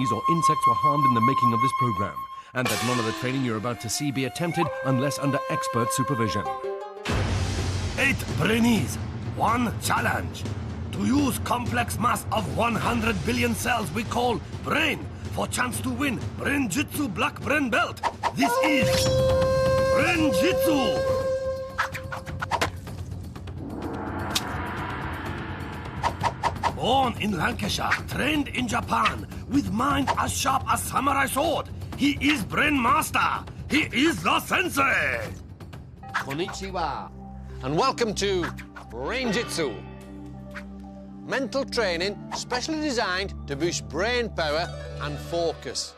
trees or insects were harmed in the making of this program, and that none of the training you're about to see be attempted unless under expert supervision. 8 Brainees, 1 challenge. To use complex mass of 100 billion cells we call brain for chance to win Brain-Jitsu Black Brain Belt. This is Brain-Jitsu. Born in Lancashire, trained in Japan, with mind as sharp as samurai sword. He is Brain Master. He is the sensei. Konnichiwa, and welcome to Brain-Jitsu. Mental training specially designed to boost brain power and focus.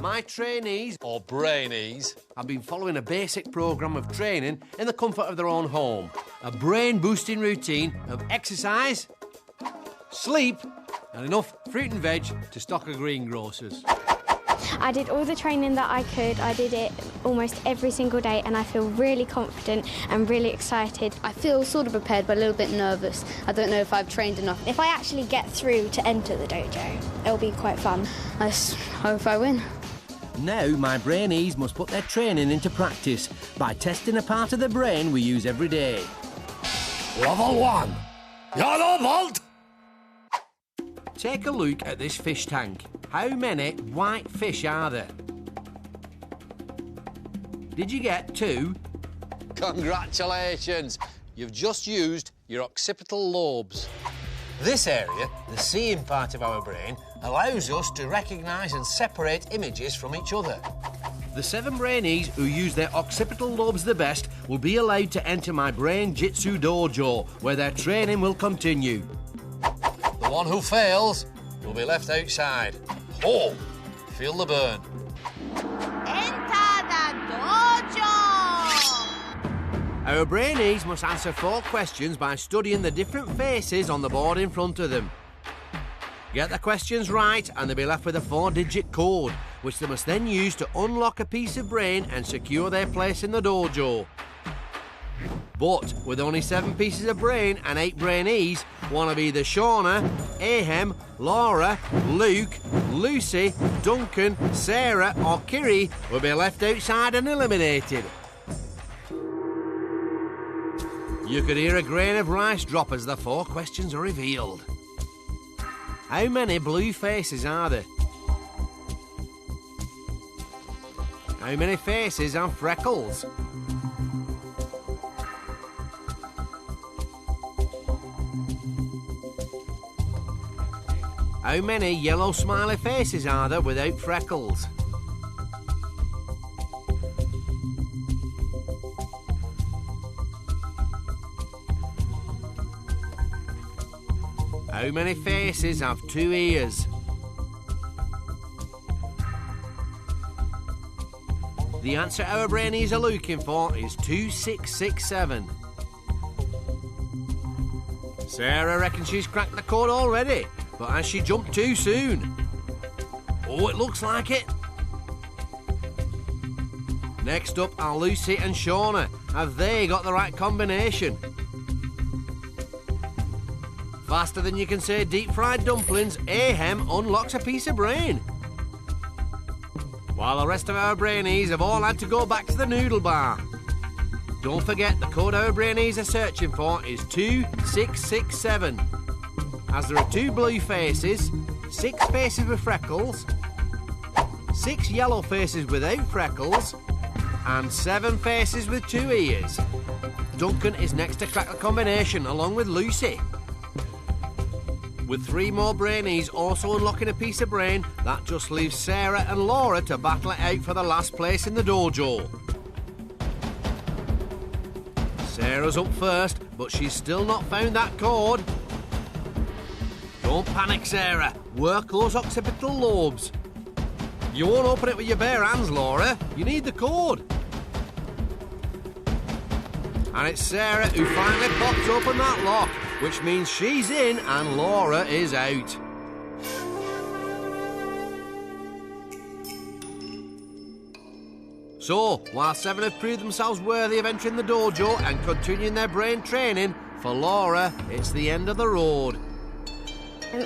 My trainees, or brainees, have been following a basic programme of training in the comfort of their own home. A brain-boosting routine of exercise, sleep, and enough fruit and veg to stock a greengrocer's. I did all the training that I could. I did it almost every single day, and I feel really confident and really excited. I feel sort of prepared, but a little bit nervous. I don't know if I've trained enough. If I actually get through to enter the dojo, it'll be quite fun. I hope I win. Now my brainees must put their training into practice by testing a part of the brain we use every day. Level 1, yellow bolt. Take a look at this fish tank. How many white fish are there? Did you get 2? Congratulations! You've just used your occipital lobes. This area, the seeing part of our brain, allows us to recognise and separate images from each other. The 7 brainees who use their occipital lobes the best will be allowed to enter my Brain-Jitsu dojo, where their training will continue. The one who fails will be left outside. Oh, feel the burn. Enter the dojo! Our brainees must answer 4 questions by studying the different faces on the board in front of them. Get the questions right and they'll be left with a 4-digit code, which they must then use to unlock a piece of brain and secure their place in the dojo. But with only 7 pieces of brain and 8 brainees, one of either Shauna, Ahem, Laura, Luke, Lucy, Duncan, Sarah or Kiri will be left outside and eliminated. You could hear a grain of rice drop as the 4 questions are revealed. How many blue faces are there? How many faces have freckles? How many yellow smiley faces are there without freckles? How many faces have 2 ears? The answer our brainees are looking for is 2667. Sarah reckons she's cracked the code already, but has she jumped too soon? Oh, it looks like it. Next up are Lucy and Shauna. Have they got the right combination? Faster than you can say deep-fried dumplings, Ahem unlocks a piece of brain. While the rest of our brainees have all had to go back to the noodle bar. Don't forget the code our brainees are searching for is 2667. As there are 2 blue faces, 6 faces with freckles, 6 yellow faces without freckles, and 7 faces with 2 ears. Duncan is next to crack the combination along with Lucy. With 3 more brainees also unlocking a piece of brain, that just leaves Sarah and Laura to battle it out for the last place in the dojo. Sarah's up first, but she's still not found that code. Don't panic, Sarah. Work those occipital lobes. You won't open it with your bare hands, Laura. You need the code. And it's Sarah who finally pops open that lock, which means she's in and Laura is out. So, while 7 have proved themselves worthy of entering the dojo and continuing their brain training, for Laura, it's the end of the road.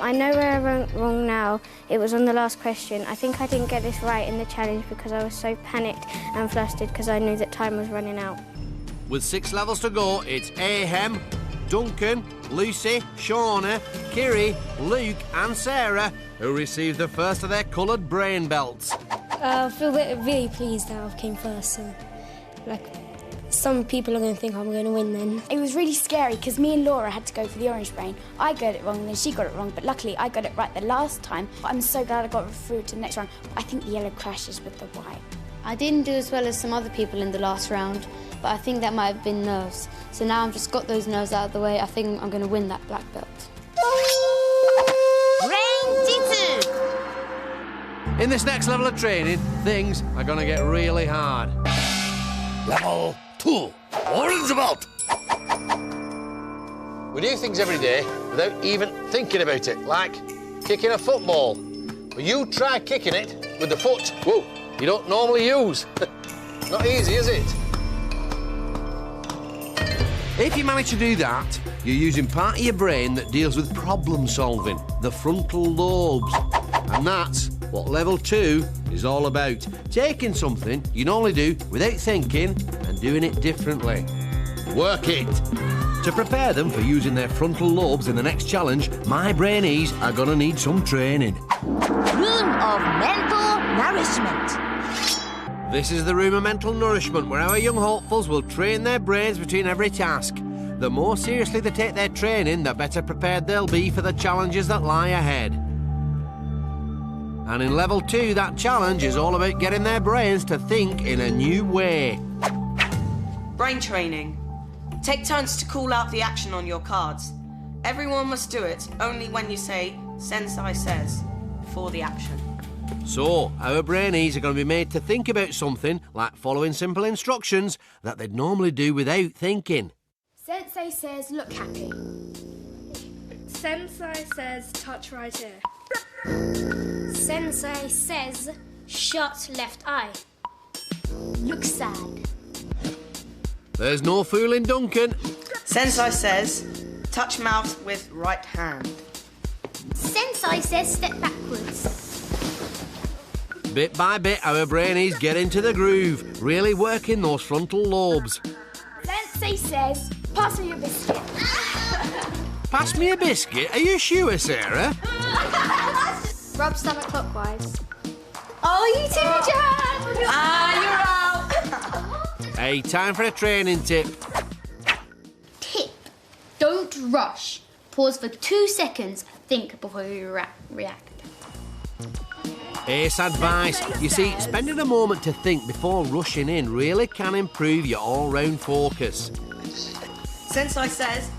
I know where I went wrong now. It was on the last question. I think I didn't get this right in the challenge because I was so panicked and flustered because I knew that time was running out. With 6 levels to go, it's Ahem, Duncan, Lucy, Shauna, Kiri, Luke and Sarah who receive the first of their coloured brain belts. I feel really pleased that I came first. So, some people are going to think I'm going to win then. It was really scary because me and Laura had to go for the orange brain. I got it wrong and then she got it wrong, but luckily I got it right the last time. I'm so glad I got through to the next round. I think the yellow clashes with the white. I didn't do as well as some other people in the last round, but I think that might have been nerves. So now I've just got those nerves out of the way. I think I'm going to win that black belt. Brain-Jitsu! In this next level of training, things are going to get really hard. Level 2, orange belt. We do things every day without even thinking about it, like kicking a football. But you try kicking it with the foot, whoa, you don't normally use. Not easy, is it? If you manage to do that, you're using part of your brain that deals with problem solving, the frontal lobes. And that's what level 2 is all about. Taking something you normally do without thinking and doing it differently. Work it. To prepare them for using their frontal lobes in the next challenge, my brainees are going to need some training. Room of mental nourishment. This is the room of mental nourishment where our young hopefuls will train their brains between every task. The more seriously they take their training, the better prepared they'll be for the challenges that lie ahead. And in level 2, that challenge is all about getting their brains to think in a new way. Brain training. Take turns to call out the action on your cards. Everyone must do it only when you say, Sensei says, for the action. So, our brainees are going to be made to think about something like following simple instructions that they'd normally do without thinking. Sensei says, look happy. Sensei says, touch right here. Sensei says, shut left eye. Look sad. There's no fooling Duncan. Sensei says, touch mouth with right hand. Sensei says, step backwards. Bit by bit, our brainees get into the groove, really working those frontal lobes. Sensei says, pass me your biscuit. Pass me a biscuit? Are you sure, Sarah? Rub stomach clockwise. Oh, you too, Jan! You're out! Hey, time for a training tip. Tip. Don't rush. Pause for 2 seconds. Think before you react. Ace advice. You see, spending a moment to think before rushing in really can improve your all-round focus. Sensei says,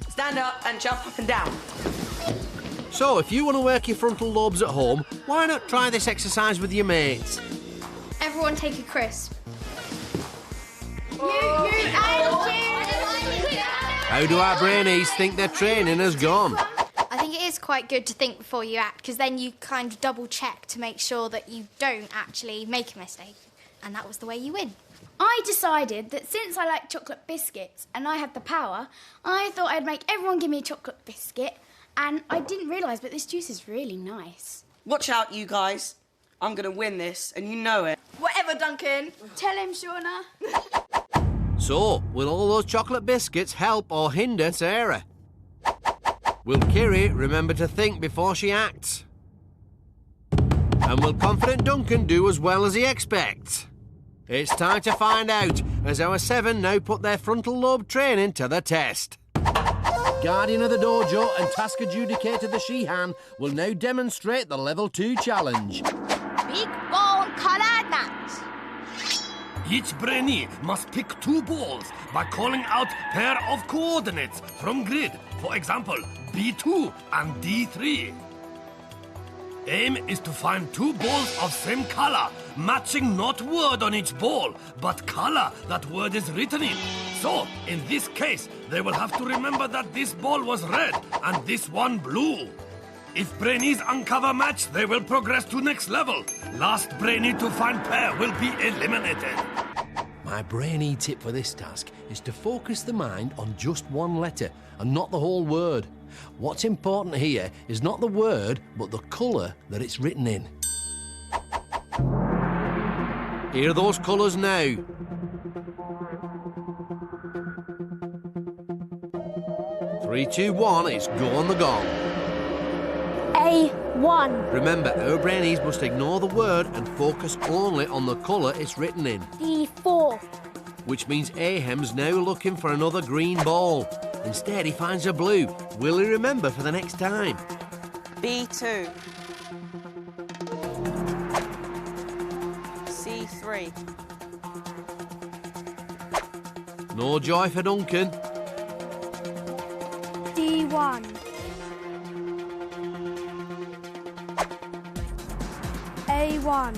stand up and jump up and down. So, if you want to work your frontal lobes at home, why not try this exercise with your mates? Everyone take a crisp. How do our brainees think their training has gone? I think it is quite good to think before you act, because then you kind of double check to make sure that you don't actually make a mistake. And that was the way you win. I decided that since I like chocolate biscuits and I had the power, I thought I'd make everyone give me a chocolate biscuit. And I didn't realise, but this juice is really nice. Watch out, you guys. I'm going to win this, and you know it. Whatever, Duncan. Tell him, Shauna. So, will all those chocolate biscuits help or hinder Sarah? Will Kiri remember to think before she acts? And will confident Duncan do as well as he expects? It's time to find out, as our 7 now put their frontal lobe training to the test. Guardian of the dojo and task adjudicator the Shihan will now demonstrate the level 2 challenge. Big ball color match. Each brainee must pick 2 balls by calling out pair of coordinates from grid. For example, B2 and D3. Aim is to find 2 balls of same color, matching not word on each ball, but color that word is written in. So, in this case, they will have to remember that this ball was red and this one blue. If brainees uncover match, they will progress to next level. Last brainee to find pair will be eliminated. My brainy tip for this task is to focus the mind on just one letter and not the whole word. What's important here is not the word, but the colour that it's written in. Here are those colours now. Three, two, one, it's go on the gong. A1. Remember, our brainies must ignore the word and focus only on the colour it's written in. D4. Which means Ahem's now looking for another green ball. Instead, he finds a blue. Will he remember for the next time? B2. C3. No joy for Duncan. D1. A1.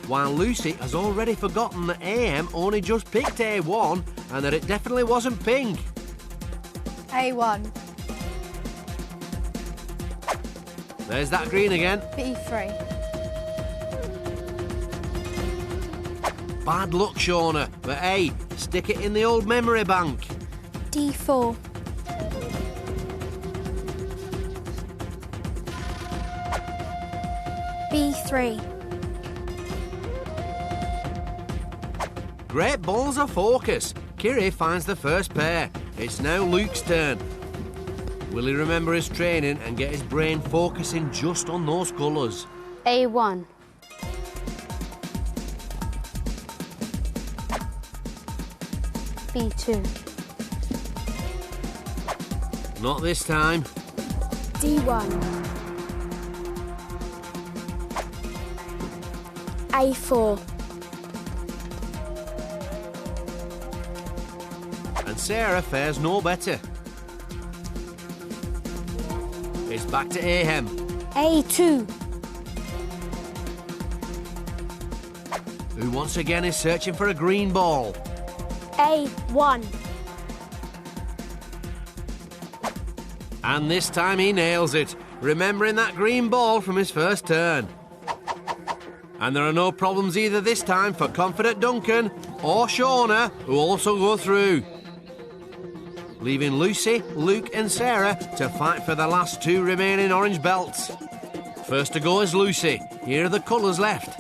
While Lucy has already forgotten that Ahem only just picked A1 and that it definitely wasn't pink. A1. There's that green again. B3. Bad luck, Shauna. But hey, stick it in the old memory bank. D4. B3. Great balls of focus. Kiri finds the first pair. It's now Luke's turn. Will he remember his training and get his brain focusing just on those colours? A1. B2. Not this time. D1. A4. And Sarah fares no better. It's back to Ahem. A2. Who once again is searching for a green ball. A1. And this time he nails it, remembering that green ball from his first turn. And there are no problems either this time for confident Duncan or Shauna, who also go through. Leaving Lucy, Luke and Sarah to fight for the last two remaining orange belts. First to go is Lucy. Here are the colours left.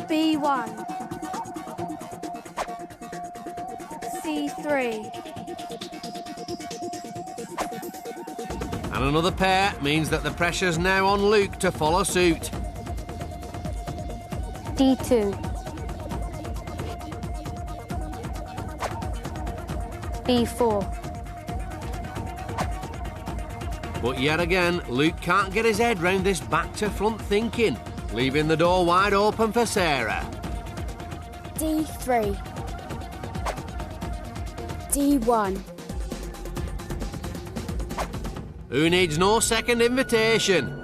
B1. C3. And another pair means that the pressure's now on Luke to follow suit. D2. B4. But yet again, Luke can't get his head round this back-to-front thinking, leaving the door wide open for Sarah. D3. D1. Who needs no second invitation?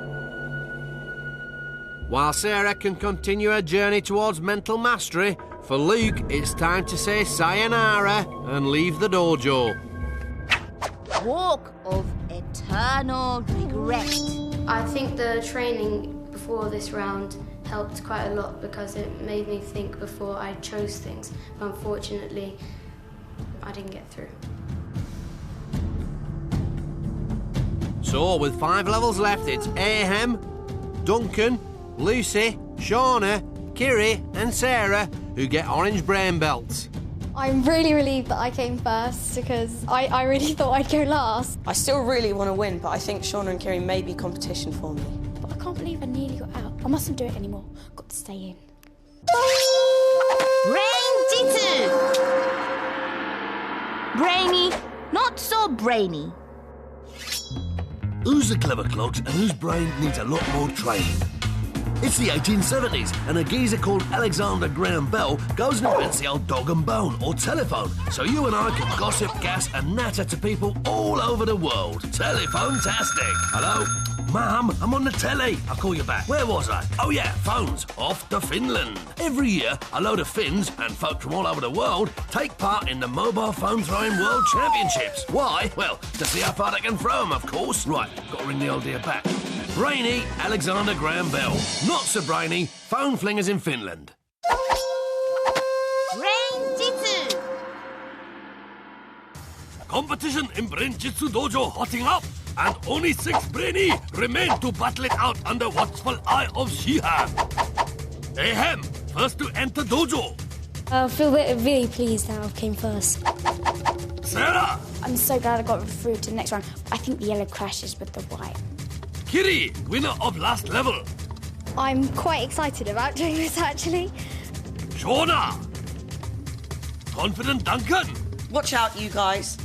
While Sarah can continue her journey towards mental mastery, for Luke, it's time to say sayonara and leave the dojo. Walk of eternal regret. I think the training before this round helped quite a lot because it made me think before I chose things. But unfortunately, I didn't get through. So, with 5 levels left, it's Ahem, Duncan, Lucy, Shauna, Kiri and Sarah who get orange brain belts. I'm really relieved that I came first because I really thought I'd go last. I still really want to win, but I think Shauna and Kiri may be competition for me. But I can't believe I nearly got out. I mustn't do it anymore. Got to stay in. Brain-Jitsu. Brainy, not so brainy. Who's the clever clogs and whose brain needs a lot more training? It's the 1870s, and a geezer called Alexander Graham Bell goes and invents the old dog and bone, or telephone, so you and I can gossip, gas and natter to people all over the world. Telephone-tastic. Hello? Mum, I'm on the telly. I'll call you back. Where was I? Oh yeah, phones. Off to Finland. Every year, a load of Finns and folk from all over the world take part in the Mobile Phone Throwing World Championships. Why? Well, to see how far they can throw them, of course. Right, got to ring the old dear back. Brainy Alexander Graham Bell. Not so brainy, phone flingers in Finland. Competition in Brain-Jitsu Dojo hotting up, and only 6 Brainy remain to battle it out under watchful eye of Shihan. Ahem, first to enter dojo. I feel really pleased that I came first. Sarah. I'm so glad I got through to the next round. I think the yellow clashes with the white. Kiri, winner of last level. I'm quite excited about doing this, actually. Shona. Confident Duncan. Watch out, you guys.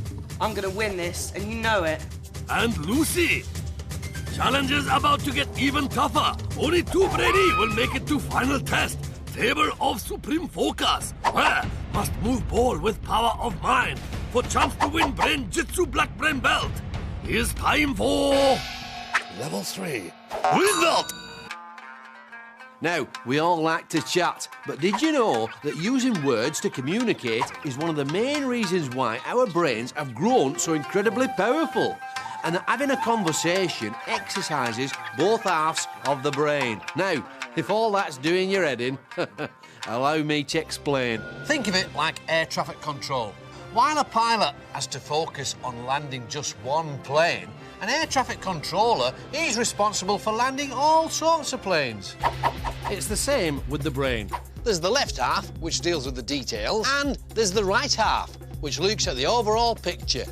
I'm gonna win this, and you know it. And Lucy. Challenge is about to get even tougher. Only 2 Brady will make it to final test. Table of Supreme Focus, where must move ball with power of mind for chance to win Brain-Jitsu Black Brain Belt. It's time for Level 3. Result! Now, we all like to chat, but did you know that using words to communicate is one of the main reasons why our brains have grown so incredibly powerful? And that having a conversation exercises both halves of the brain. Now, if all that's doing your head in, allow me to explain. Think of it like air traffic control. While a pilot has to focus on landing just one plane, an air traffic controller is responsible for landing all sorts of planes. It's the same with the brain. There's the left half, which deals with the details, and there's the right half, which looks at the overall picture.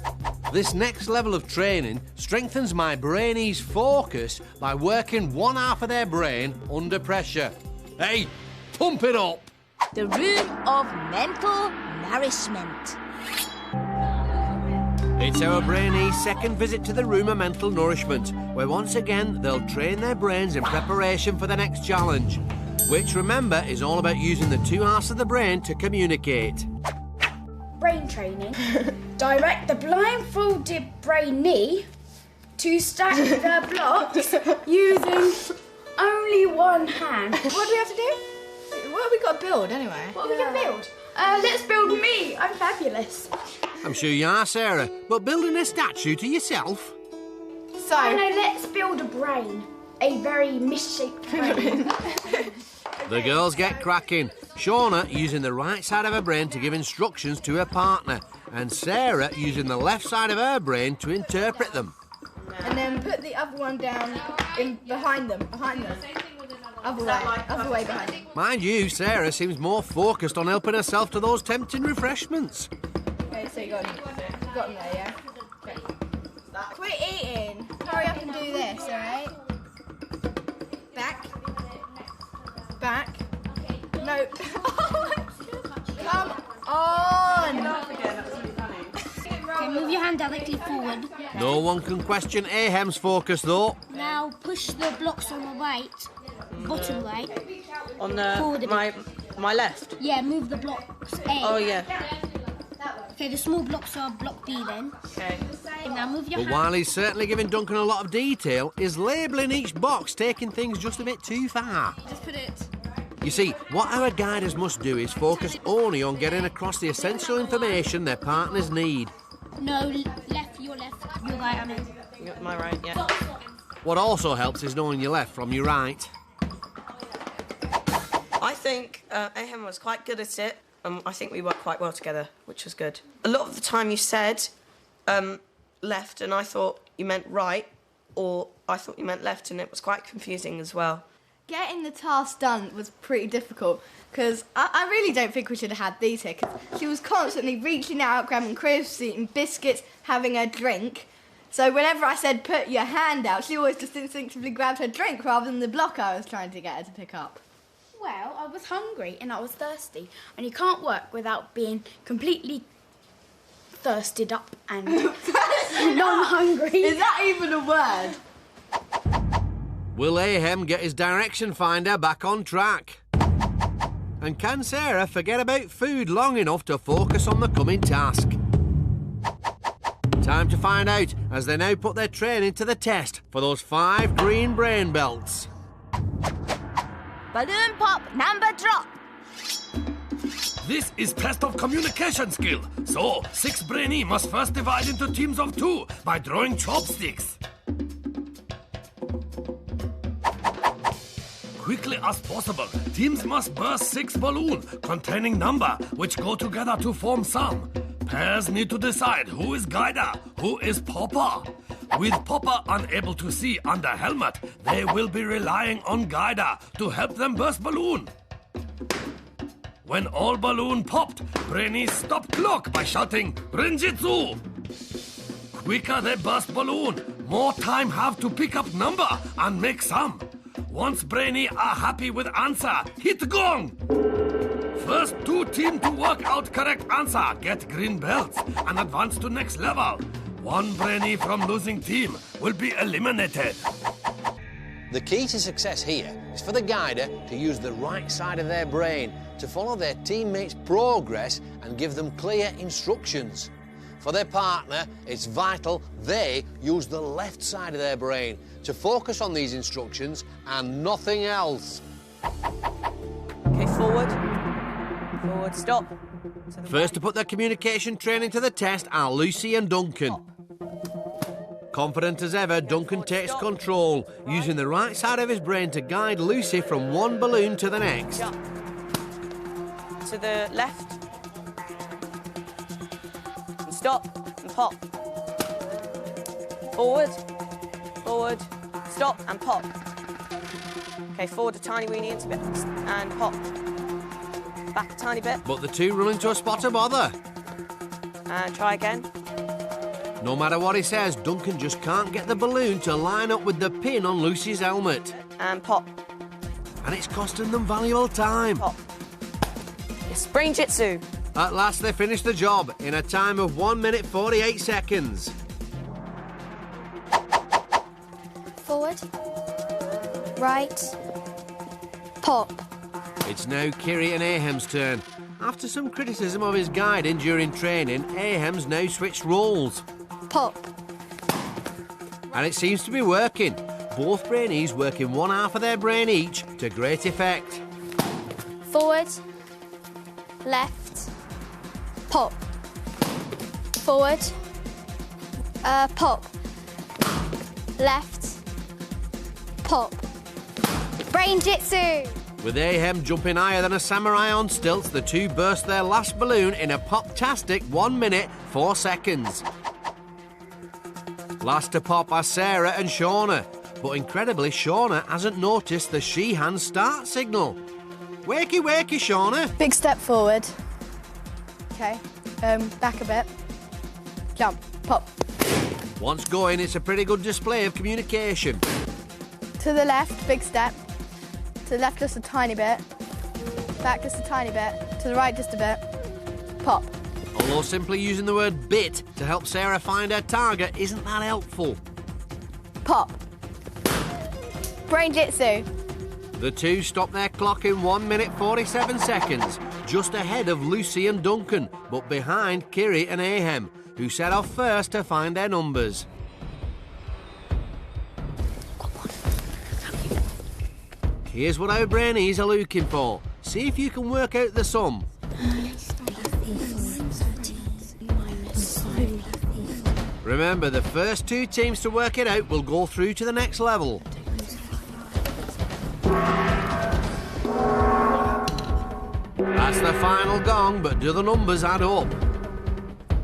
This next level of training strengthens my brainie's focus by working one half of their brain under pressure. Hey, pump it up! The room of mental nourishment. It's our brainie's second visit to the room of mental nourishment, where once again they'll train their brains in preparation for the next challenge, which, remember, is all about using the 2 halves of the brain to communicate. Brain training. Direct the blindfolded brainy to stack the blocks using only one hand. What do we have to do? What have we got to build anyway? What are we going to build? Let's build me. I'm fabulous. I'm sure you are, Sarah, but building a statue to yourself? So, let's build a brain. A very misshaped brain. The girls get cracking. Shauna using the right side of her brain to give instructions to her partner, and Sarah using the left side of her brain to interpret them. And then put the other one down behind them. Other way behind them. Mind you, Sarah seems more focused on helping herself to those tempting refreshments. Okay, so you got them there, yeah? Okay. Quit eating. Hurry up and do this, alright? Back. No. Come on. Okay, move your hand directly forward. No one can question Ahem's focus, though. Now push the blocks on the right, bottom right. On the my left? Yeah, move the blocks A. Oh, yeah. Okay, the small blocks are block B then. Okay. And now move your But hand. while he's certainly giving Duncan a lot of detail, he's labelling each box, taking things just a bit too far. Just put it. You see, what our guiders must do is focus only on getting across the essential information their partners need. No, left, your right, I mean. My right, yeah. What also helps is knowing your left from your right. I think Ahem was quite good at it. I think we worked quite well together, which was good. A lot of the time you said left, and I thought you meant right, or I thought you meant left, and it was quite confusing as well. Getting the task done was pretty difficult, because I really don't think we should have had these here, because she was constantly reaching out, grabbing crisps, eating biscuits, having a drink. So whenever I said put your hand out, she always just instinctively grabbed her drink rather than the block I was trying to get her to pick up. Well, I was hungry and I was thirsty, and you can't work without being completely thirsted up and non-hungry. Is that even a word? Will Ahem get his direction finder back on track? And can Sarah forget about food long enough to focus on the coming task? Time to find out as they now put their training to the test for those 5 green brain belts. Balloon pop, number drop. This is test of communication skill. So, 6 Brainy must first divide into teams of 2 by drawing chopsticks. Quickly as possible, teams must burst 6 balloons containing number which go together to form sum. Pairs need to decide who is Guider, who is Popper. With Popper unable to see under helmet, they will be relying on Guider to help them burst balloon. When all balloon popped, Brainies stop clock by shouting Brain-Jitsu. Quicker they burst balloon, more time have to pick up number and make sum. Once Brainy are happy with answer, hit gong. First 2 team to work out correct answer get green belts and advance to next level. One Brainy from losing team will be eliminated. The key to success here is for the guider to use the right side of their brain to follow their teammates' progress and give them clear instructions. For their partner, it's vital they use the left side of their brain to focus on these instructions and nothing else. Okay, forward. Forward, stop. First to put their communication training to the test are Lucy and Duncan. Confident as ever, Duncan takes control, using the right side of his brain to guide Lucy from one balloon to the next. Jump. To the left. And stop and pop. Forward. Forward. Stop and pop. Okay, forward a tiny weeny into bit and pop. Back a tiny bit. But the two run into a spot of bother. And try again. No matter what he says, Duncan just can't get the balloon to line up with the pin on Lucy's helmet. And pop. And it's costing them valuable time. Pop. It's Brain-Jitsu. At last they finish the job in a time of 1 minute 48 seconds. Forward. Right. Pop. It's now Kiri and Ahem's turn. After some criticism of his guiding during training, Ahem's now switched roles. Pop. And it seems to be working. Both Brainies working one half of their brain each to great effect. Forward. Left. Pop. Forward. Pop. Left. Pop. Brain-Jitsu! With Ahem jumping higher than a samurai on stilts, the two burst their last balloon in a pop-tastic 1 minute 4 seconds. Last to pop are Sarah and Shauna, but incredibly Shauna hasn't noticed the she-hand start signal. Wakey wakey, Shauna! Big step forward. Okay, back a bit. Jump, pop. Once going, it's a pretty good display of communication. To the left, big step. To the left just a tiny bit. Back just a tiny bit. To the right just a bit. Pop. Although simply using the word bit to help Sarah find her target isn't that helpful. Pop. Brain-Jitsu. The two stop their clock in 1 minute 47 seconds, just ahead of Lucy and Duncan, but behind Kiri and Ahem, who set off first to find their numbers. Here's what our Brainies are looking for. See if you can work out the sum. Remember, the first two teams to work it out will go through to the next level. That's the final gong, but do the numbers add up?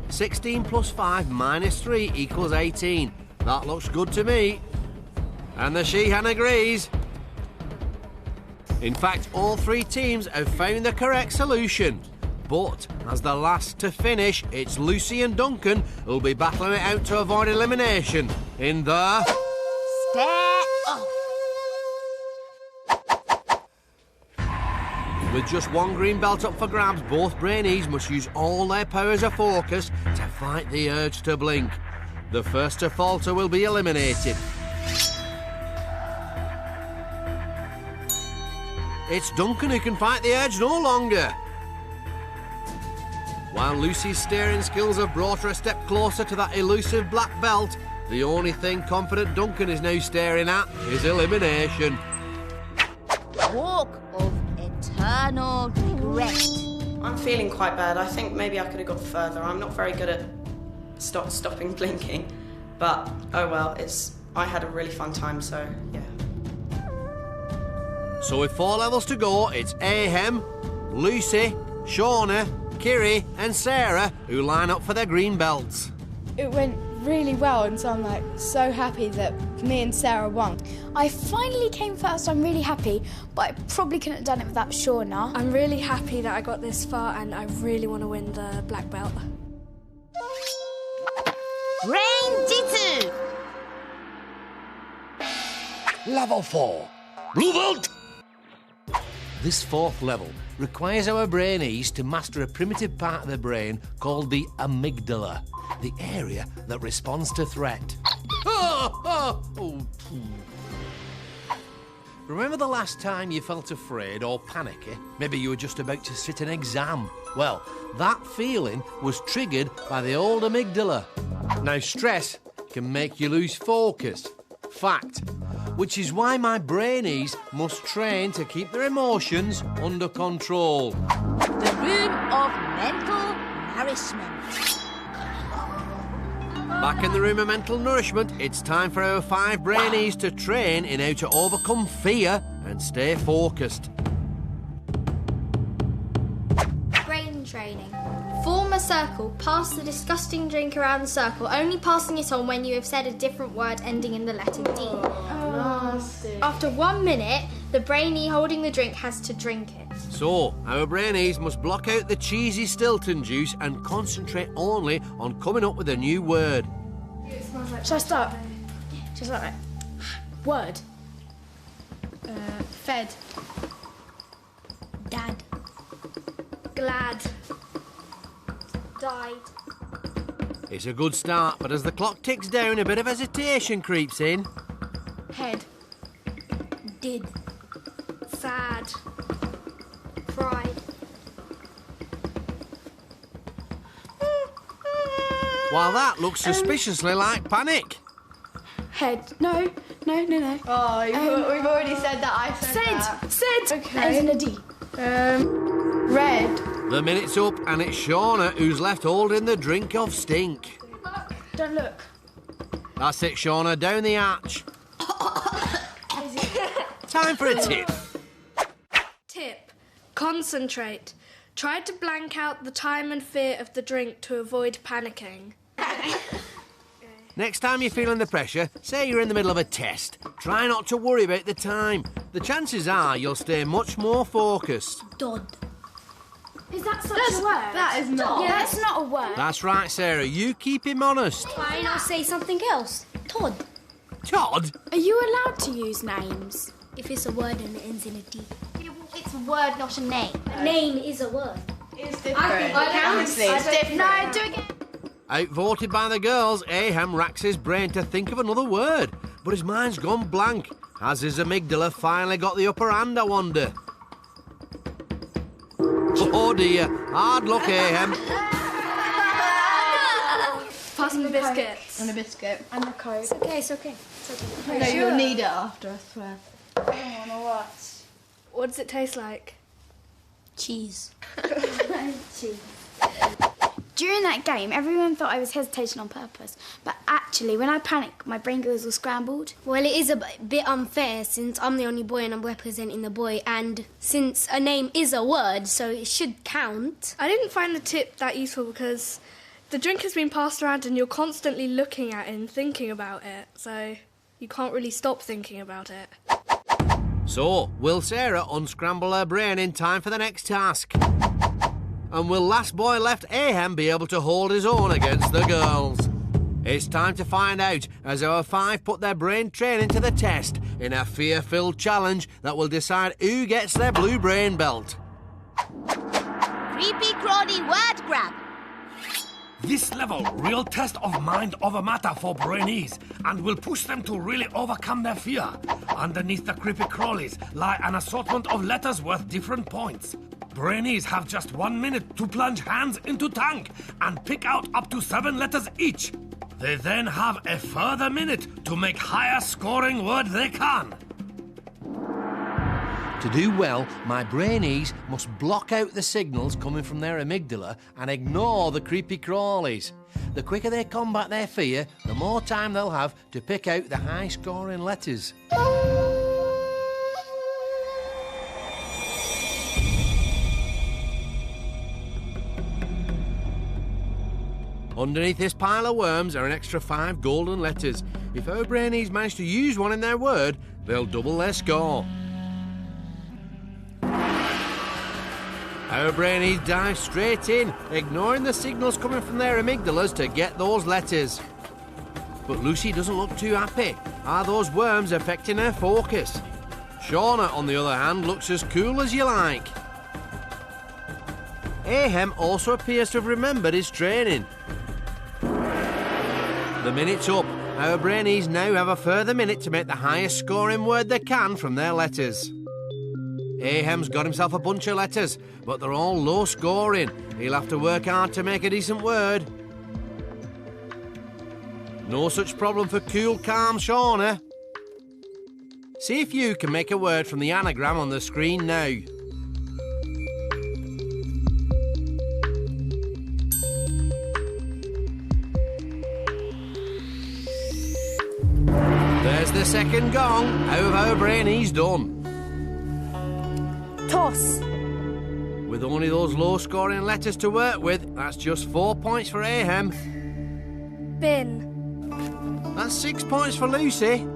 16 plus 5 minus 3 equals 18. That looks good to me. And the she-hand agrees. In fact, all three teams have found the correct solution. But as the last to finish, it's Lucy and Duncan who'll be battling it out to avoid elimination in the... Stare off. With just one green belt up for grabs, both Brainies must use all their powers of focus to fight the urge to blink. The first to falter will be eliminated. It's Duncan who can fight the urge no longer. While Lucy's staring skills have brought her a step closer to that elusive black belt, the only thing confident Duncan is now staring at is elimination. Walk of eternal regret. I'm feeling quite bad. I think maybe I could have got further. I'm not very good at stopping blinking, but oh well. I had a really fun time, so yeah. So with 4 levels to go, it's Ahem, Lucy, Shauna, Kiri and Sarah, who line up for their green belts. It went really well, and so I'm like so happy that me and Sarah won. I finally came first. I'm really happy, but I probably couldn't have done it without Shauna. I'm really happy that I got this far, and I really want to win the black belt. Brain-Jitsu! Level 4. Blue belt! This fourth level requires our brainees to master a primitive part of the brain called the amygdala, the area that responds to threat. Remember the last time you felt afraid or panicky? Maybe you were just about to sit an exam. Well, that feeling was triggered by the old amygdala. Now, stress can make you lose focus. Fact. Which is why my brainees must train to keep their emotions under control. The room of mental nourishment. Back in the room of mental nourishment, it's time for our 5 brainees to train in how to overcome fear and stay focused. Brain training. Form a circle, pass the disgusting drink around the circle, only passing it on when you have said a different word ending in the letter D. After 1 minute, the brainee holding the drink has to drink it. So, our brainees must block out the cheesy Stilton juice and concentrate only on coming up with a new word. Shall I start? Just like that. Word. Fed. Dad. Glad. Died. It's a good start, but as the clock ticks down, a bit of hesitation creeps in. Head. Did. Sad. Cried. While that looks suspiciously like panic. Head. No. Oh, we've already said that. I said that. Said. Okay. Ends in a D. Red. The minute's up, and it's Shauna who's left holding the drink of stink. Don't look. That's it, Shauna, down the arch. Time for a tip. Tip. Concentrate. Try to blank out the time and fear of the drink to avoid panicking. Next time you're feeling the pressure, say you're in the middle of a test. Try not to worry about the time. The chances are you'll stay much more focused. Dodd. Is that such a word? That is not. Yeah, that's not a word. That's right, Sarah. You keep him honest. Fine, I'll say something else. Todd. Todd? Are you allowed to use names? If it's a word and it ends in a D. It's a word, not a name. A name is a word. It's different. Honestly, it's different. No, do it again. Outvoted by the girls, Aham racks his brain to think of another word, but his mind's gone blank. Has his amygdala finally got the upper hand, I wonder? Oh dear, hard luck, Aham. Pass me the biscuits. And a biscuit. And a Coke. It's okay, it's okay. No, you'll need it after, I swear. Hang on, what? What does it taste like? Cheese. During that game, everyone thought I was hesitating on purpose, but actually, when I panic, my brain goes all scrambled. Well, it is a bit unfair since I'm the only boy and I'm representing the boy, and since a name is a word, so it should count. I didn't find the tip that useful because the drink has been passed around and you're constantly looking at it and thinking about it, so you can't really stop thinking about it. So, will Sarah unscramble her brain in time for the next task? And will last boy left Aham be able to hold his own against the girls? It's time to find out as our 5 put their brain training to the test in a fear-filled challenge that will decide who gets their blue brain belt. Creepy crawly word grab. This level, real test of mind over matter for brainees, and will push them to really overcome their fear. Underneath the creepy crawlies lie an assortment of letters worth different points. Brainees have just 1 minute to plunge hands into tank and pick out up to 7 letters each. They then have a further minute to make higher scoring word they can. To do well, my brainees must block out the signals coming from their amygdala and ignore the creepy crawlies. The quicker they combat their fear, the more time they'll have to pick out the high-scoring letters. Underneath this pile of worms are an extra 5 golden letters. If our Brainies manage to use one in their word, they'll double their score. Our Brainies dive straight in, ignoring the signals coming from their amygdalas to get those letters. But Lucy doesn't look too happy. Are those worms affecting her focus? Shauna, on the other hand, looks as cool as you like. Ahem also appears to have remembered his training. The minute's up. Our Brainies now have a further minute to make the highest scoring word they can from their letters. Ahem's got himself a bunch of letters, but they're all low scoring. He'll have to work hard to make a decent word. No such problem for cool, calm Shauna. See if you can make a word from the anagram on the screen now. There's the second gong. How have our Brainies done? Toss. With only those low-scoring letters to work with, that's just 4 points for Ahem. Bin. That's 6 points for Lucy.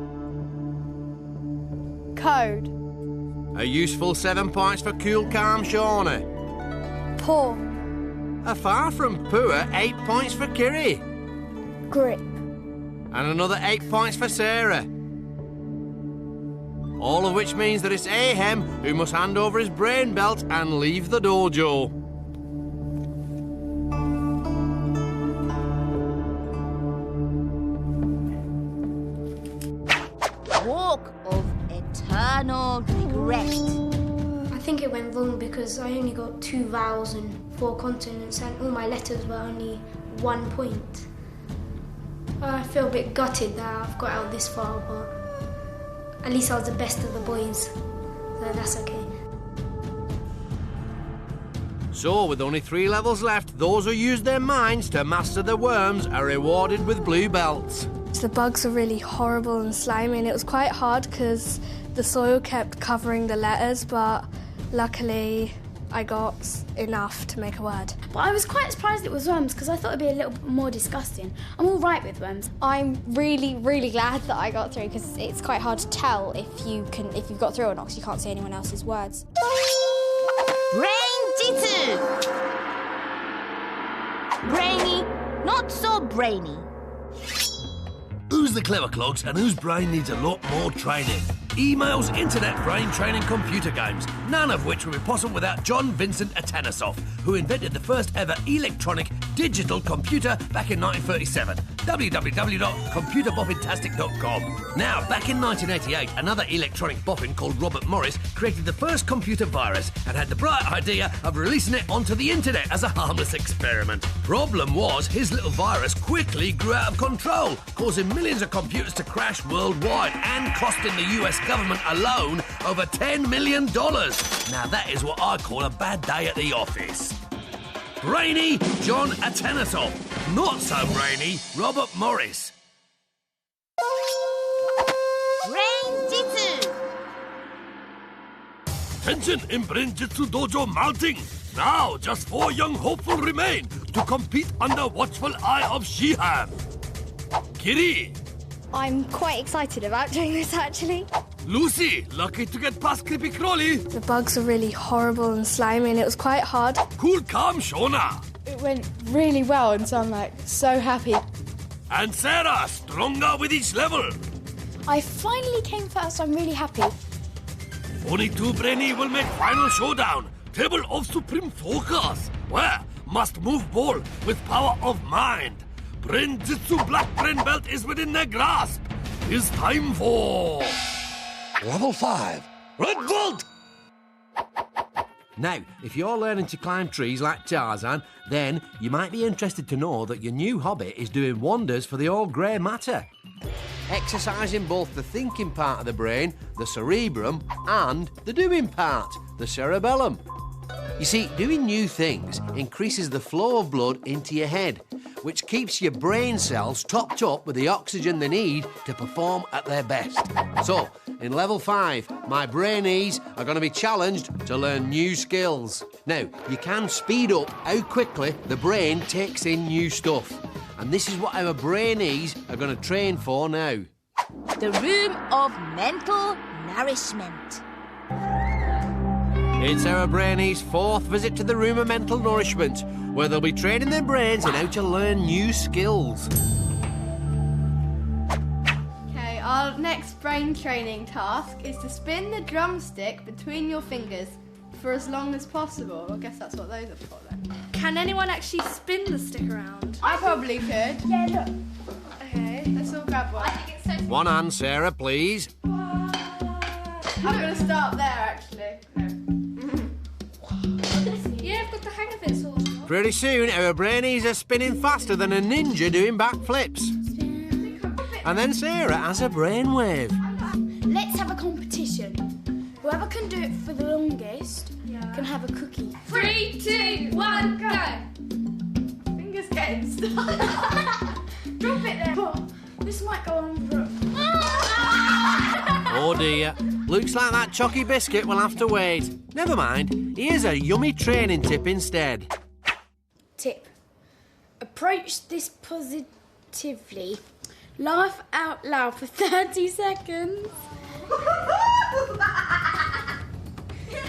Code. A useful 7 points for cool, calm Shauna. Poor. A far from poor 8 points for Kiri. Grip. And another 8 points for Sarah. All of which means that it's Ahem who must hand over his brain belt and leave the dojo. Walk of eternal regret. I think it went wrong because I only got 2 vowels and 4 consonants and all my letters were only 1 point. I feel a bit gutted that I've got out this far, but at least I was the best of the boys, so that's okay. So, with only 3 levels left, those who use their minds to master the worms are rewarded with blue belts. The bugs were really horrible and slimy, and it was quite hard because the soil kept covering the letters, but luckily I got enough to make a word. But I was quite surprised it was worms because I thought it'd be a little bit more disgusting. I'm all right with worms. I'm really, really glad that I got through because it's quite hard to tell if you've got through or not because you can't see anyone else's words. Brain-Jitsu. Brainy, not so brainy. Who's the clever clogs and whose brain needs a lot more training? Emails, internet, brain training, computer games. None of which would be possible without John Vincent Atanesov, who invented the first ever electronic digital computer back in 1937. www.computerboffin-tastic.com. Now, back in 1988, another electronic boffin called Robert Morris created the first computer virus and had the bright idea of releasing it onto the internet as a harmless experiment. Problem was, his little virus quickly grew out of control, causing millions of computers to crash worldwide and costing the US government alone over $10 million. Now that is what I call a bad day at the office. Brainy John Atanesov. Not so brainy Robert Morris. Brain-Jitsu. Tension in Brain-Jitsu dojo mounting. Now just 4 young hopeful remain to compete under watchful eye of Shiham. Kiri. I'm quite excited about doing this, actually. Lucy, lucky to get past Creepy Crawly. The bugs were really horrible and slimy, and it was quite hard. Cool, calm Shauna. It went really well, and so I'm so happy. And Sarah, stronger with each level. I finally came first, I'm really happy. Only 2 brainy will make final showdown. Table of supreme focus. Where must move ball with power of mind. Brain-Jitsu black brain belt is within their grasp. It's time for level 5. Red Vault! Now, if you're learning to climb trees like Tarzan, then you might be interested to know that your new hobby is doing wonders for the old grey matter. Exercising both the thinking part of the brain, the cerebrum, and the doing part, the cerebellum. You see, doing new things increases the flow of blood into your head, which keeps your brain cells topped up with the oxygen they need to perform at their best. So, In level 5, my brainees are going to be challenged to learn new skills. Now, you can speed up how quickly the brain takes in new stuff. And this is what our brainees are going to train for now. The room of mental nourishment. It's our brainees' 4th visit to the room of mental nourishment, where they'll be training their brains in how to learn new skills. Okay, our next brain training task is to spin the drumstick between your fingers for as long as possible. I guess that's what those are for then. Can anyone actually spin the stick around? I probably could. Yeah, look. Okay, let's all grab one. One hand, Sarah, please. I'm going to start there, actually. No. Yeah, I've got the hang of it, sort of. Pretty soon, our brainees are spinning faster than a ninja doing backflips. And then Sarah has a brainwave. Let's have a competition. Whoever can do it for the longest can have a cookie. 3, 2, 1, go! Fingers getting stuck. Drop it there. Oh, this might go on for... Oh dear. Looks like that chalky biscuit will have to wait. Never mind. Here's a yummy training tip instead. Tip. Approach this positively. Laugh out loud for 30 seconds.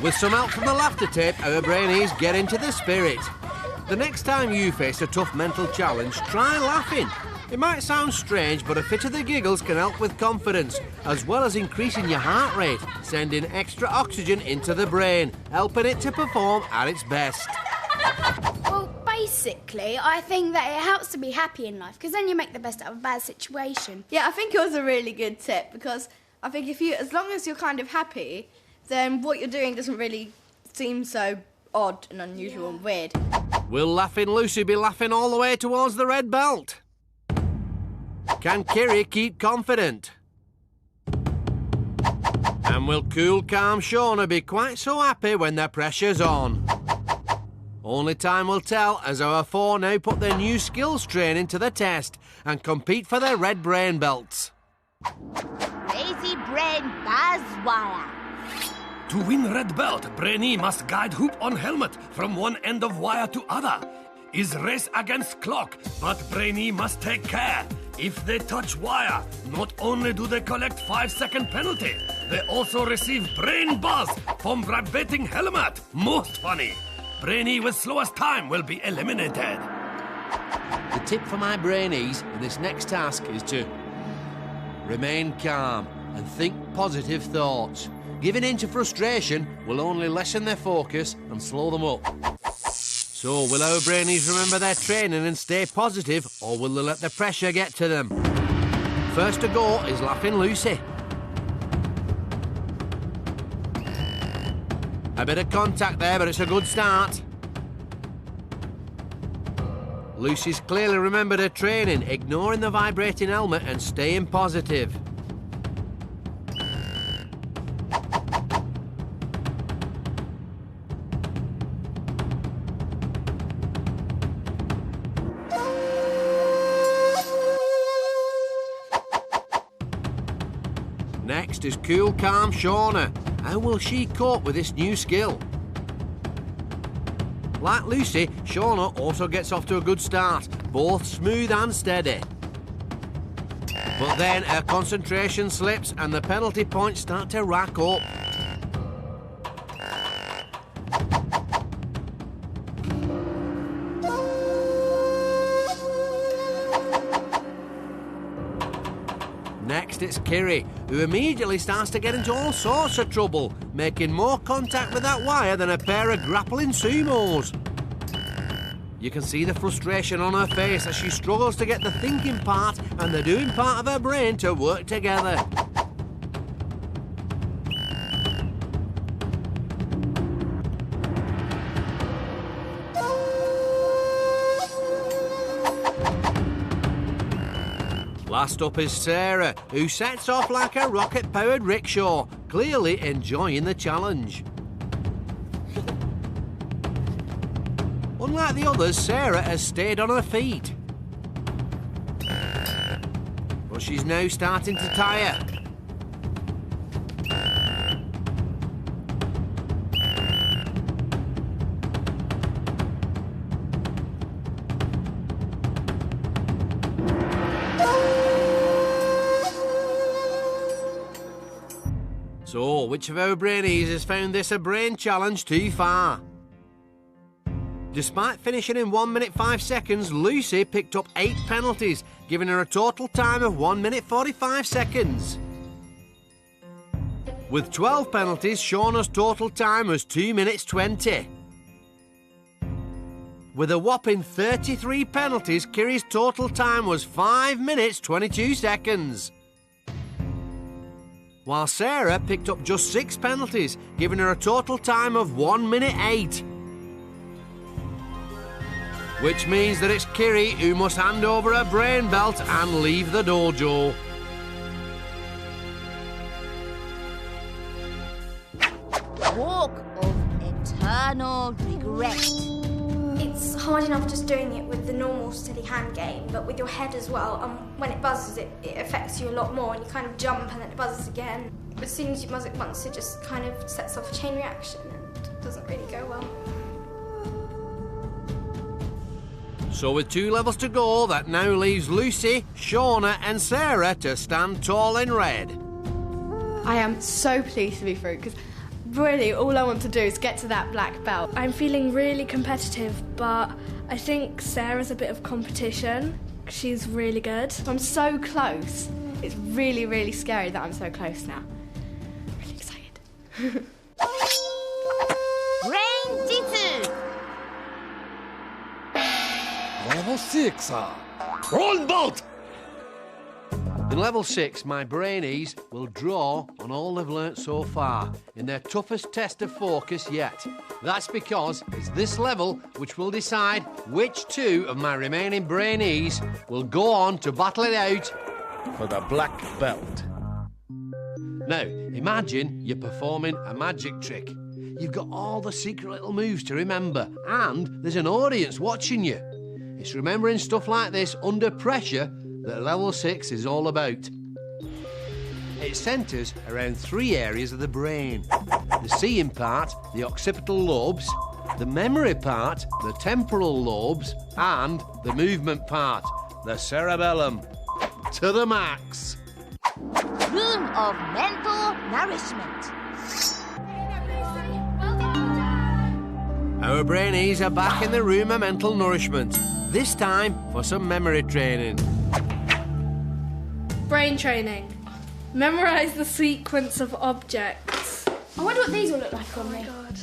With some help from the laughter tape, our brainees get into the spirit. The next time you face a tough mental challenge, try laughing. It might sound strange, but a fit of the giggles can help with confidence, as well as increasing your heart rate, sending extra oxygen into the brain, helping it to perform at its best. Well, basically, I think that it helps to be happy in life, because then you make the best out of a bad situation. Yeah, I think it was a really good tip, because I think as long as you're kind of happy, then what you're doing doesn't really seem so odd and unusual and weird. Will Laughing Lucy be laughing all the way towards the red belt? Can Kiri keep confident? And will cool, calm Shauna be quite so happy when the pressure's on? Only time will tell, as our 4 now put their new skills training to the test and compete for their red brain belts. Crazy brain buzzwire. To win red belt, brainee must guide hoop on helmet from one end of wire to other. Is race against clock, but brainee must take care. If they touch wire, not only do they collect 5-second penalty, they also receive brain buzz from vibrating helmet. Most funny. Brainee with slowest time will be eliminated. The tip for my brainees in this next task is to remain calm and think positive thoughts. Giving in to frustration will only lessen their focus and slow them up. So, will our brainees remember their training and stay positive, or will they let the pressure get to them? First to go is Laughing Lucy. A bit of contact there, but it's a good start. Lucy's clearly remembered her training, ignoring the vibrating helmet and staying positive. Next is cool, calm Shauna. How will she cope with this new skill? Like Lucy, Shauna also gets off to a good start, both smooth and steady. But then her concentration slips and the penalty points start to rack up. Next it's Kiri, who immediately starts to get into all sorts of trouble, making more contact with that wire than a pair of grappling sumos. You can see the frustration on her face as she struggles to get the thinking part and the doing part of her brain to work together. Last up is Sarah, who sets off like a rocket-powered rickshaw, clearly enjoying the challenge. Unlike the others, Sarah has stayed on her feet. But she's now starting to tire. So, which of our brainees has found this a brain challenge too far? Despite finishing in 1 minute 5 seconds, Lucy picked up 8 penalties, giving her a total time of 1 minute 45 seconds. With 12 penalties, Shauna's total time was 2 minutes 20. With a whopping 33 penalties, Kiri's total time was 5 minutes 22 seconds. While Sarah picked up just 6 penalties, giving her a total time of 1 minute 8. Which means that it's Kiri who must hand over her brain belt and leave the dojo. Walk of eternal regret. It's hard enough just doing it with the normal steady hand game, but with your head as well, when it buzzes, it affects you a lot more, and you kind of jump and then it buzzes again. As soon as you buzz it once, it just kind of sets off a chain reaction and doesn't really go well. So with 2 levels to go, that now leaves Lucy, Shauna and Sarah to stand tall in red. I am so pleased to be through, because really all I want to do is get to that black belt. I'm feeling really competitive, but I think Sarah's a bit of competition. She's really good. I'm so close. It's really, really scary that I'm so close now. Really excited. Brain-Jitsu. Level 6, roll bolt! In level 6, my brainees will draw on all they've learnt so far in their toughest test of focus yet. That's because it's this level which will decide which 2 of my remaining brainees will go on to battle it out For the black belt. Now, imagine you're performing a magic trick. You've got all the secret little moves to remember, and there's an audience watching you. It's remembering stuff like this under pressure that level 6 is all about. It centres around 3 areas of the brain. The seeing part, the occipital lobes, the memory part, the temporal lobes, and the movement part, the cerebellum. To the max. Room of mental nourishment. Our brainees are back in the room of mental nourishment. This time for some memory training. Brain training. Memorise the sequence of objects. I wonder what these will look like on me. God.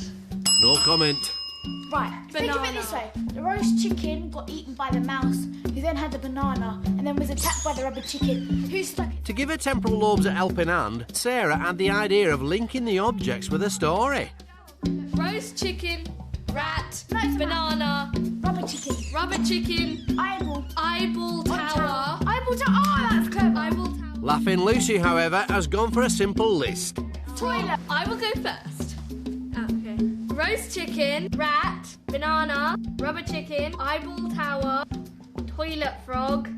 No comment. Right, think of it this way. The roast chicken got eaten by the mouse, who then had the banana, and then was attacked by the rubber chicken, who stuck it. To give her temporal lobes a helping hand, Sarah had the idea of linking the objects with a story. Roast chicken, rat, No, it's a banana, Rubber chicken. rubber chicken, Eyeball. eyeball tower. Eyeball tower. Oh, that's clever. Eyeball tower. Laughing Lucy, however, has gone for a simple list. Toilet. I will go first. Okay. Roast chicken, rat, banana, rubber chicken, eyeball tower, toilet frog.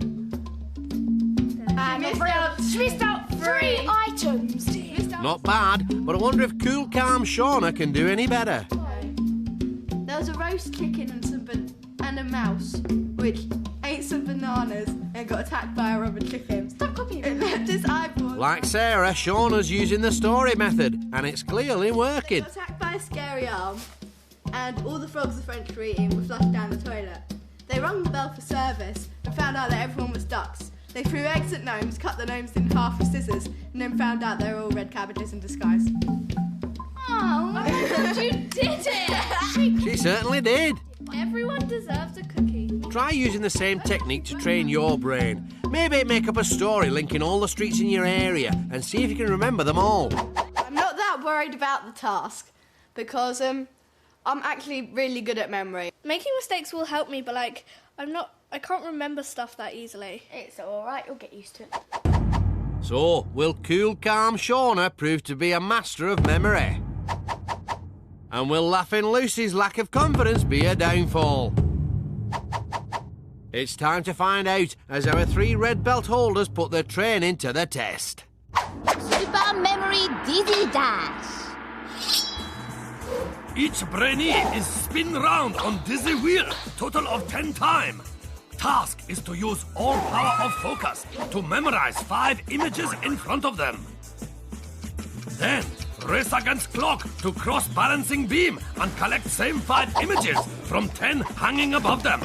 She missed out 3 items. Not bad, but I wonder if cool, calm Shauna can do any better. There was a roast chicken and a mouse, which ate some bananas and got attacked by a rubber chicken. Stop copying It me. left his eyeball. Like Sarah, Shauna's using the story method, and it's clearly working. Got attacked by a scary arm, and all the frogs the French were eating were flushed down the toilet. They rung the bell for service and found out that everyone was ducks. They threw eggs at gnomes, cut the gnomes in half with scissors, and then found out they were all red cabbages in disguise. Oh, you did it! She certainly did. Everyone deserves a cookie. Try using the same technique to train your brain. Maybe make up a story linking all the streets in your area and see if you can remember them all. I'm not that worried about the task, because I'm actually really good at memory. Making mistakes will help me, but I can't remember stuff that easily. It's alright, you'll get used to it. So, will cool, calm Shauna prove to be a master of memory? And will Laughing Lucy's lack of confidence be a downfall? It's time to find out as our 3 red belt holders put their training to the test. Super Memory Dizzy Dash. Each brainee is spin round on dizzy wheel, total of 10 times. Task is to use all power of focus to memorize 5 images in front of them. Then race against clock to cross-balancing beam and collect same 5 images from 10 hanging above them.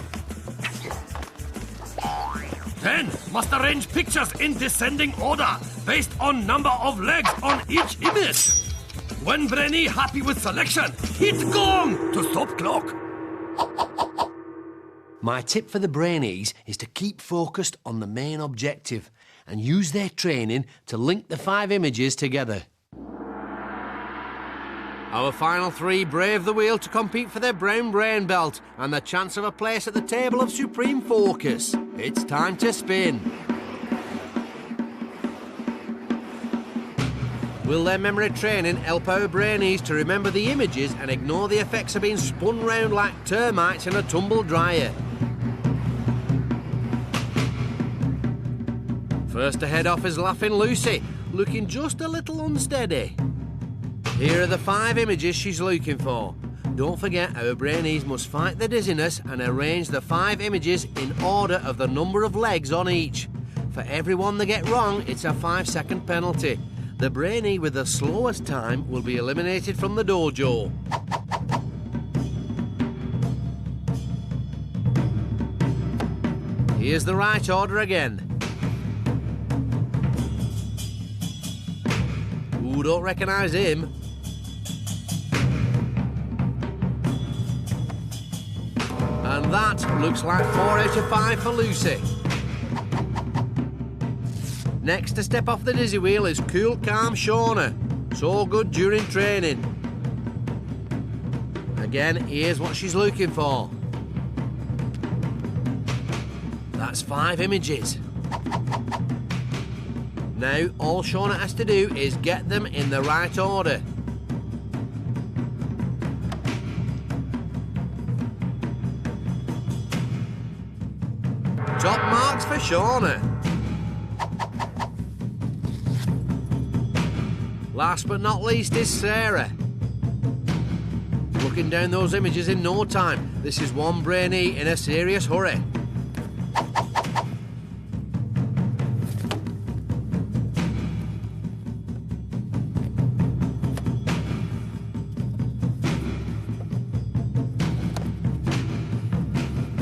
10 must arrange pictures in descending order based on number of legs on each image. When Brainy happy with selection, hit gong to stop clock. My tip for the Brainies is to keep focused on the main objective and use their training to link the 5 images together. Our final 3 brave the wheel to compete for their brown brain belt and the chance of a place at the table of supreme focus. It's time to spin. Will their memory training help our Brainies to remember the images and ignore the effects of being spun round like termites in a tumble dryer? First to head off is Laughing Lucy, looking just a little unsteady. Here are the 5 images she's looking for. Don't forget our Brainies must fight the dizziness and arrange the 5 images in order of the number of legs on each. For every one they get wrong, it's a 5-second penalty. The Brainie with the slowest time will be eliminated from the dojo. Here's the right order again. Ooh, don't recognise him. And that looks like 4 out of 5 for Lucy. Next to step off the dizzy wheel is Cool Calm Shauna. So good during training. Again, here's what she's looking for. That's 5 images. Now, all Shauna has to do is get them in the right order. Top marks for Shauna. Last but not least is Sarah. Looking down those images in no time. This is one Brainy in a serious hurry.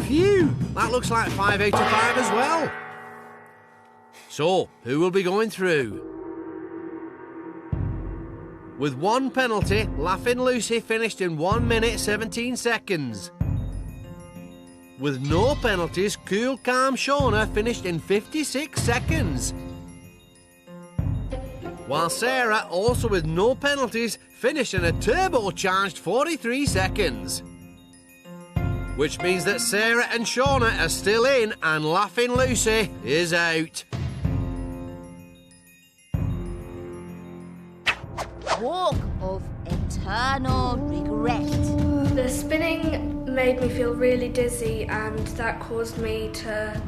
Phew! That looks like 5 out of 5 as well. So, who will be going through? With 1 penalty, Laughing Lucy finished in 1 minute 17 seconds. With no penalties, Cool Calm Shauna finished in 56 seconds. While Sarah, also with no penalties, finished in a turbocharged 43 seconds. Which means that Sarah and Shauna are still in and Laughing Lucy is out. Walk of eternal regret. The spinning made me feel really dizzy, and that caused me to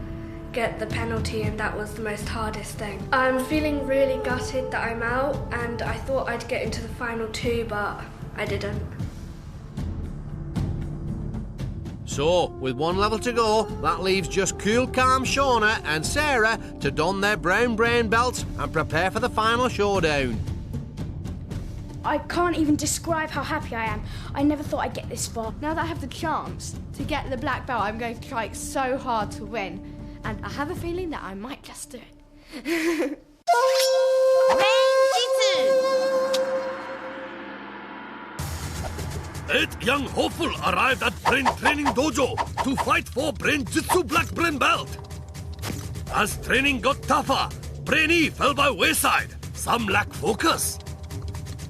get the penalty, and that was the most hardest thing. I'm feeling really gutted that I'm out, and I thought I'd get into the final 2, but I didn't. So, with 1 level to go, that leaves just Cool Calm Shauna and Sarah to don their brown brain belts and prepare for the final showdown. I can't even describe how happy I am. I never thought I'd get this far. Now that I have the chance to get the black belt, I'm going to try so hard to win. And I have a feeling that I might just do it. Brain-Jitsu! 8 young hopeful arrived at Brain Training Dojo to fight for Brain-Jitsu Black Brain Belt. As training got tougher, Brainy fell by wayside. Some lack focus.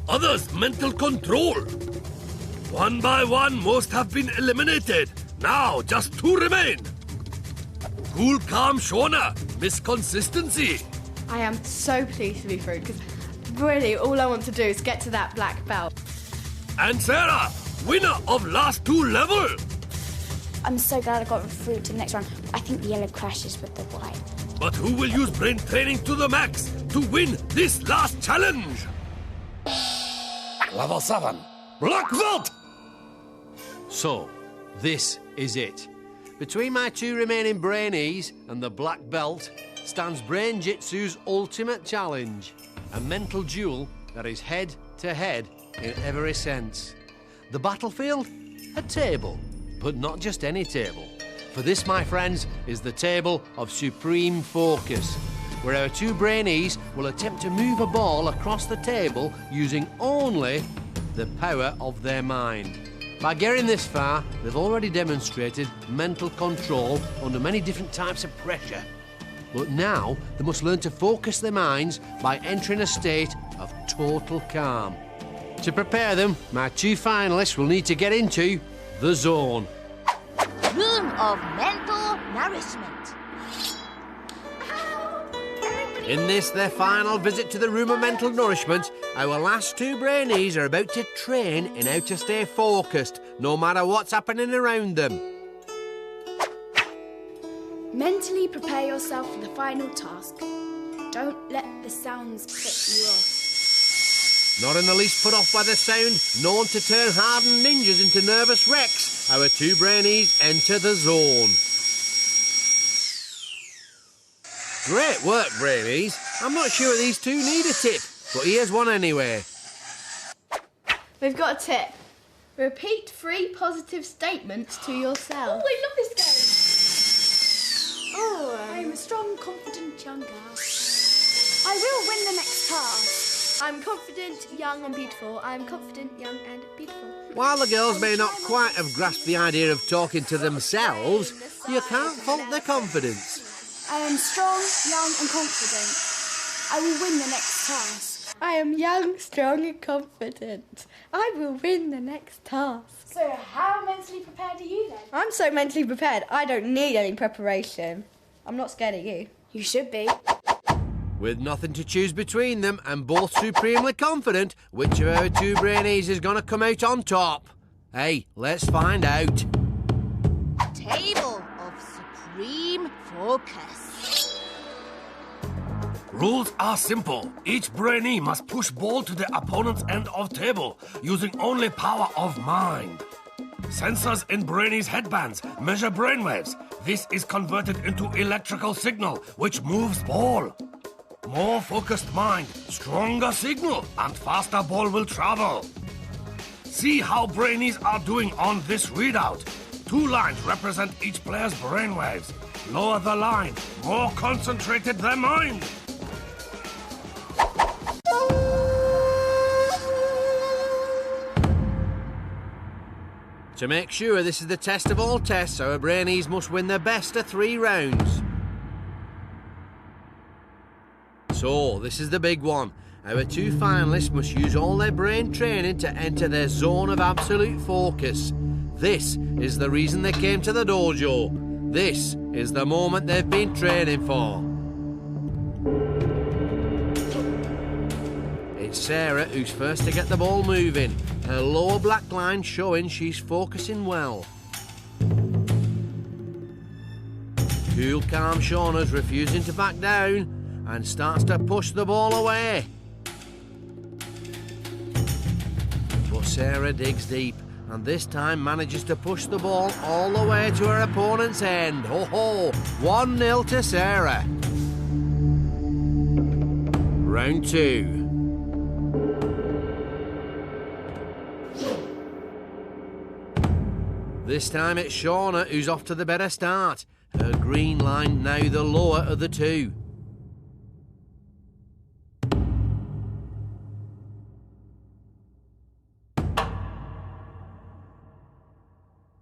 Others mental control. 1 by 1, most have been eliminated. Now just 2 remain. Cool Calm Shauna, Miss Consistency. I am so pleased to be through, because really all I want to do is get to that black belt. And Sarah, winner of last 2 level. I'm so glad I got through to the next round. I think the yellow crashes with the white. But who will use brain training to the max to win this last challenge? Level 7, Black Belt! So, this is it. Between my 2 remaining Brainies and the black belt stands Brain-Jitsu's ultimate challenge. A mental duel that is head to head in every sense. The battlefield? A table, but not just any table. For this, my friends, is the table of supreme focus, where our two brainees will attempt to move a ball across the table using only the power of their mind. By getting this far, they've already demonstrated mental control under many different types of pressure. But now they must learn to focus their minds by entering a state of total calm. To prepare them, my two finalists will need to get into the zone. Room of mental nourishment. In this, their final visit to the room of mental nourishment, our last two brainees are about to train in how to stay focused, no matter what's happening around them. Mentally prepare yourself for the final task. Don't let the sounds put you off. Not in the least put off by the sound, known to turn hardened ninjas into nervous wrecks, our two brainees enter the zone. Great work, brainees. I'm not sure these two need a tip, but here's one anyway. We've got a tip. Repeat 3 positive statements to yourself. Oh, I love this game. Oh, I am a strong, confident young girl. I will win the next task. I'm confident, young and beautiful. I'm confident, young and beautiful. While the girls may not quite have grasped the idea of talking to themselves, you can't fault their confidence. I am strong, young and confident. I will win the next task. I am young, strong and confident. I will win the next task. So how mentally prepared are you then? I'm so mentally prepared, I don't need any preparation. I'm not scared of you. You should be. With nothing to choose between them and both supremely confident, which of our two brainees is going to come out on top? Hey, let's find out. Table of supreme focus. Rules are simple. Each brainee must push ball to the opponent's end of table using only power of mind. Sensors in brainees' headbands measure brainwaves. This is converted into electrical signal, which moves ball. More focused mind, stronger signal, and faster ball will travel. See how brainees are doing on this readout. 2 lines represent each player's brainwaves. Lower the line, more concentrated their mind. To make sure this is the test of all tests, our brainees must win the best of 3 rounds. So, this is the big one. Our two finalists must use all their brain training to enter their zone of absolute focus. This is the reason they came to the dojo. This is the moment they've been training for. It's Sarah who's first to get the ball moving, her lower black line showing she's focusing well. Cool, calm Shauna's refusing to back down and starts to push the ball away. But Sarah digs deep and this time manages to push the ball all the way to her opponent's end. Ho-ho! 1-0 to Sarah. Round 2. This time it's Shauna who's off to the better start. Her green line now the lower of the 2.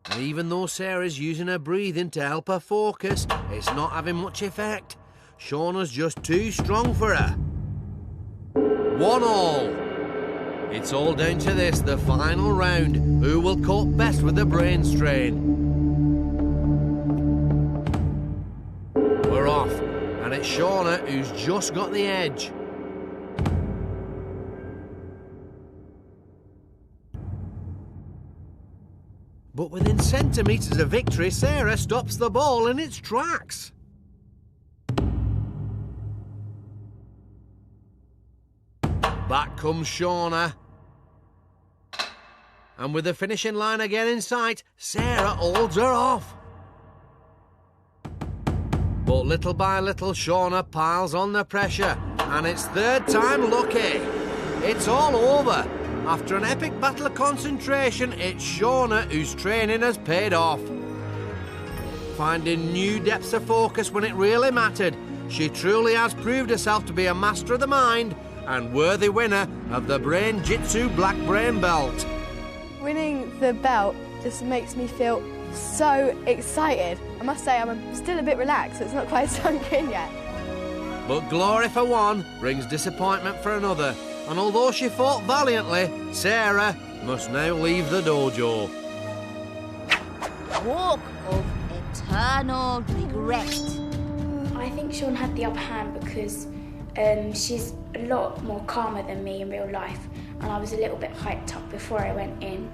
And even though Sarah's using her breathing to help her focus, it's not having much effect. Shauna's just too strong for her. 1-1. It's all down to this, the final round. Who will cope best with the brain strain? We're off, and it's Shauna who's just got the edge. But within centimetres of victory, Sarah stops the ball in its tracks. Back comes Shauna. And with the finishing line again in sight, Sarah holds her off. But little by little, Shauna piles on the pressure. And it's third time lucky. It's all over. After an epic battle of concentration, it's Shauna whose training has paid off. Finding new depths of focus when it really mattered, she truly has proved herself to be a master of the mind and worthy winner of the Brain-Jitsu Black Brain Belt. Winning the belt just makes me feel so excited. I must say I'm still a bit relaxed, so it's not quite sunk in yet. But glory for one brings disappointment for another, and although she fought valiantly, Sarah must now leave the dojo. Walk of eternal regret. I think Sean had the upper hand because she's a lot more calmer than me in real life, and I was a little bit hyped up before I went in,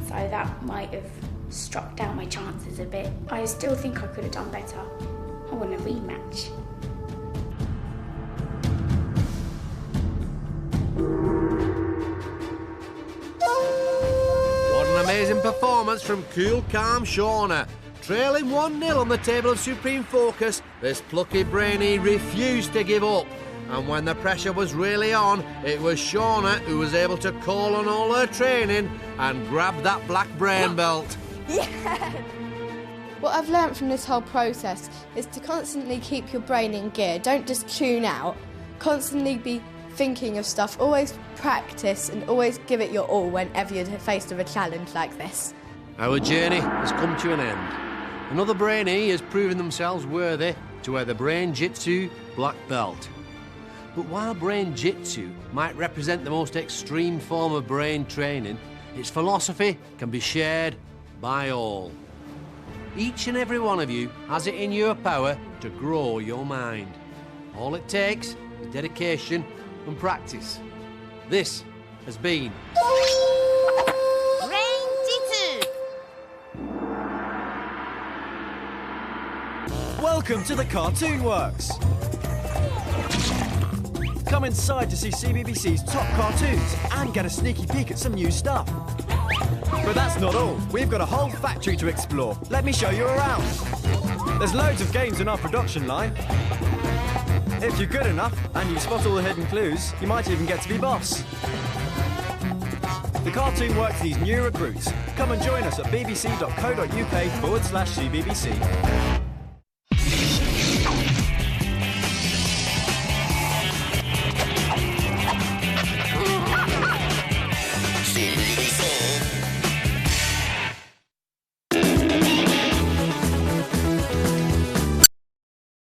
so that might have struck down my chances a bit. I still think I could have done better. I want a rematch. What an amazing performance from cool, calm Shauna. Trailing 1-0 on the table of Supreme Focus, this plucky brainy refused to give up. And when the pressure was really on, it was Shauna who was able to call on all her training and grab that black brain belt. Yeah! What I've learnt from this whole process is to constantly keep your brain in gear. Don't just tune out. Constantly be thinking of stuff. Always practice and always give it your all whenever you're faced with a challenge like this. Our journey has come to an end. Another brainy has proven themselves worthy to wear the Brain-Jitsu Black Belt. But while Brain-Jitsu might represent the most extreme form of brain training, its philosophy can be shared by all. Each and every one of you has it in your power to grow your mind. All it takes is dedication and practice. This has been Brain-Jitsu. Welcome to the Cartoon Works. Come inside to see CBBC's top cartoons and get a sneaky peek at some new stuff. But that's not all. We've got a whole factory to explore. Let me show you around. There's loads of games in our production line. If you're good enough and you spot all the hidden clues, you might even get to be boss. The Cartoon Works needs new recruits. Come and join us at bbc.co.uk/CBBC.